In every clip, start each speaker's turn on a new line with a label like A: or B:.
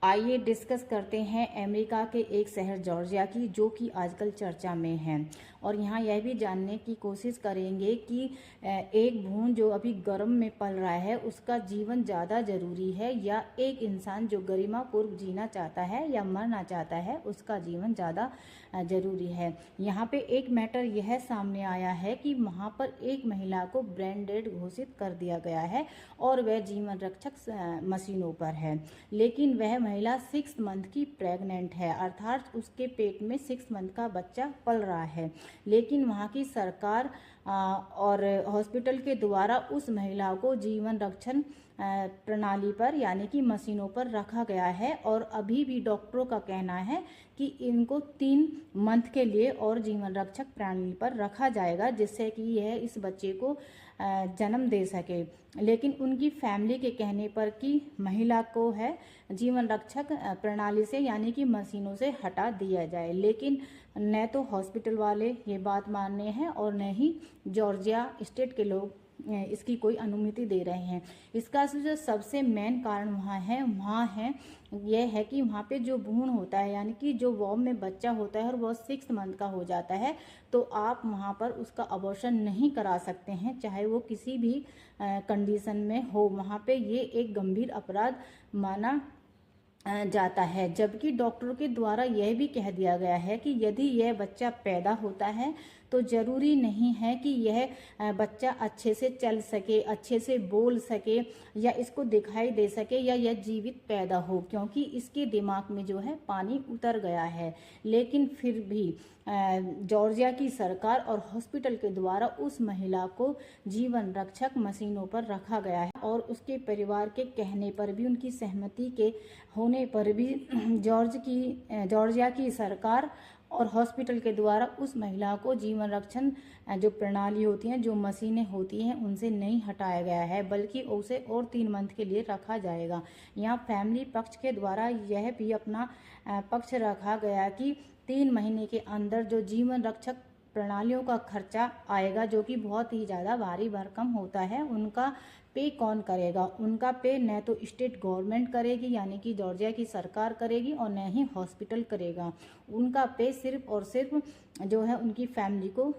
A: आइए डिस्कस करते हैं अमेरिका के एक शहर जॉर्जिया की, जो कि आजकल चर्चा में है। और यहाँ यह भी जानने की कोशिश करेंगे कि एक भ्रूण जो अभी गर्भ में पल रहा है उसका जीवन ज़्यादा ज़रूरी है, या एक इंसान जो गरिमापूर्व जीना चाहता है या मरना चाहता है उसका जीवन ज़्यादा ज़रूरी है। यहाँ पे एक मैटर यह सामने आया है कि वहाँ पर एक महिला को ब्रेन डेड घोषित कर दिया गया है और वह जीवन रक्षक मशीनों पर है, लेकिन वह महिला 6 मंथ की प्रेग्नेंट है, अर्थात उसके पेट में 6 मंथ का बच्चा पल रहा है। लेकिन वहाँ की सरकार और हॉस्पिटल के द्वारा उस महिला को जीवन रक्षण प्रणाली पर यानी कि मशीनों पर रखा गया है, और अभी भी डॉक्टरों का कहना है कि इनको 3 मंथ के लिए और जीवन रक्षक प्रणाली पर रखा जाएगा, जिससे कि यह इस बच्चे को जन्म दे सके। लेकिन उनकी फैमिली के कहने पर कि महिला को है जीवन रक्षक प्रणाली से यानी कि मशीनों से हटा दिया जाए, लेकिन न तो हॉस्पिटल वाले ये बात मान रहे हैं और न ही जॉर्जिया स्टेट के लोग इसकी कोई अनुमति दे रहे हैं। इसका जो सबसे मेन कारण वहाँ है यह है कि वहाँ पे जो भ्रूण होता है यानी कि जो वॉम में बच्चा होता है और वह 6 मंथ का हो जाता है, तो आप वहाँ पर उसका अबॉर्शन नहीं करा सकते हैं, चाहे वो किसी भी कंडीशन में हो। वहाँ पे ये एक गंभीर अपराध माना जाता है, जबकि डॉक्टरों के द्वारा यह भी कह दिया गया है कि यदि यह बच्चा पैदा होता है तो ज़रूरी नहीं है कि यह बच्चा अच्छे से चल सके, अच्छे से बोल सके या इसको दिखाई दे सके या यह जीवित पैदा हो, क्योंकि इसके दिमाग में जो है पानी उतर गया है। लेकिन फिर भी जॉर्जिया की सरकार और हॉस्पिटल के द्वारा उस महिला को जीवन रक्षक मशीनों पर रखा गया है, और उसके परिवार के कहने पर भी, उनकी सहमति के होने पर भी जॉर्जिया की सरकार और हॉस्पिटल के द्वारा उस महिला को जीवन रक्षण जो प्रणाली होती हैं, जो मशीनें होती हैं, उनसे नहीं हटाया गया है, बल्कि उसे और 3 मंथ के लिए रखा जाएगा। यहाँ फैमिली पक्ष के द्वारा यह भी अपना पक्ष रखा गया कि 3 महीने के अंदर जो जीवन रक्षक प्रणालियों का खर्चा आएगा, जो कि बहुत ही ज़्यादा भारी भरकम होता है, उनका पे कौन करेगा? उनका पे न तो स्टेट गवर्नमेंट करेगी यानी कि जॉर्जिया की सरकार करेगी, और न ही हॉस्पिटल करेगा। उनका पे सिर्फ और सिर्फ जो है उनकी फैमिली को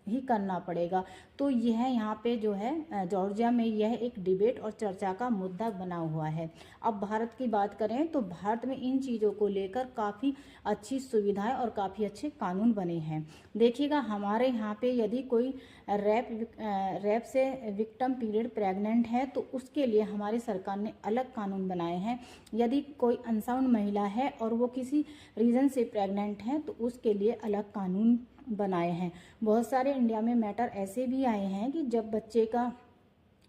A: ही करना पड़ेगा। तो यह यहाँ पे जो है जॉर्जिया में यह एक डिबेट और चर्चा का मुद्दा बना हुआ है। अब भारत की बात करें तो भारत में इन चीज़ों को लेकर काफ़ी अच्छी सुविधाएं और काफ़ी अच्छे कानून बने हैं। देखिएगा, हमारे यहाँ पे यदि कोई रेप से विक्टिम पीरियड प्रेग्नेंट है तो उसके लिए हमारी सरकार ने अलग कानून बनाए हैं। यदि कोई अनसाउंड महिला है और वो किसी रीज़न से प्रेग्नेंट है तो उसके लिए अलग कानून बनाए हैं। बहुत सारे इंडिया में मैटर ऐसे भी आए हैं कि जब बच्चे का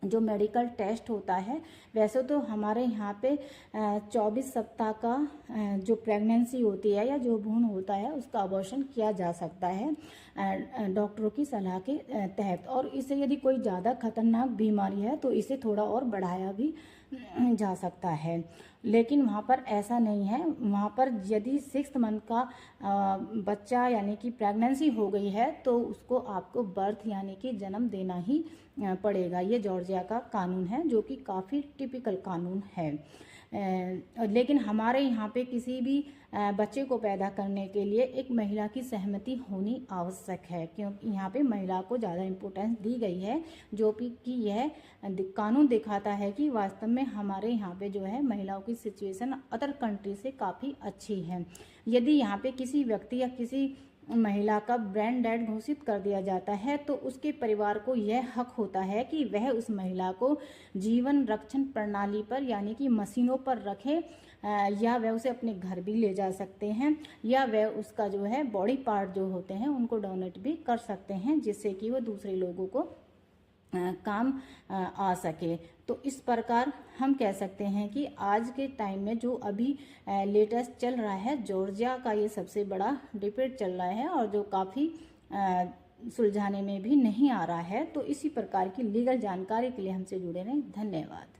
A: जो मेडिकल टेस्ट होता है, वैसे तो हमारे यहाँ पे 24 सप्ताह का जो प्रेगनेंसी होती है या जो भ्रूण होता है उसका अबॉर्शन किया जा सकता है डॉक्टरों की सलाह के तहत, और इसे यदि कोई ज़्यादा खतरनाक बीमारी है तो इसे थोड़ा और बढ़ाया भी जा सकता है। लेकिन वहाँ पर ऐसा नहीं है। वहाँ पर यदि 6 मंथ का बच्चा यानी कि प्रेगनेंसी हो गई है तो उसको आपको बर्थ यानी कि जन्म देना ही पड़ेगा। ये जॉर्जिया का कानून है, जो कि काफ़ी टिपिकल कानून है। लेकिन हमारे यहाँ पे किसी भी बच्चे को पैदा करने के लिए एक महिला की सहमति होनी आवश्यक है, क्योंकि यहाँ पे महिला को ज़्यादा इम्पोर्टेंस दी गई है, जो कि यह कानून दिखाता है कि वास्तव में हमारे यहाँ पे जो है महिलाओं की सिचुएशन अदर कंट्री से काफ़ी अच्छी है। यदि यहाँ पे किसी व्यक्ति या किसी महिला का ब्रेन डेड घोषित कर दिया जाता है तो उसके परिवार को यह हक होता है कि वह उस महिला को जीवन रक्षण प्रणाली पर यानी कि मशीनों पर रखे, या वह उसे अपने घर भी ले जा सकते हैं, या वह उसका जो है बॉडी पार्ट जो होते हैं उनको डोनेट भी कर सकते हैं, जिससे कि वह दूसरे लोगों को काम आ सके। तो इस प्रकार हम कह सकते हैं कि आज के टाइम में जो अभी लेटेस्ट चल रहा है, जॉर्जिया का ये सबसे बड़ा डिबेट चल रहा है, और जो काफ़ी सुलझाने में भी नहीं आ रहा है। तो इसी प्रकार की लीगल जानकारी के लिए हमसे जुड़े रहें। धन्यवाद।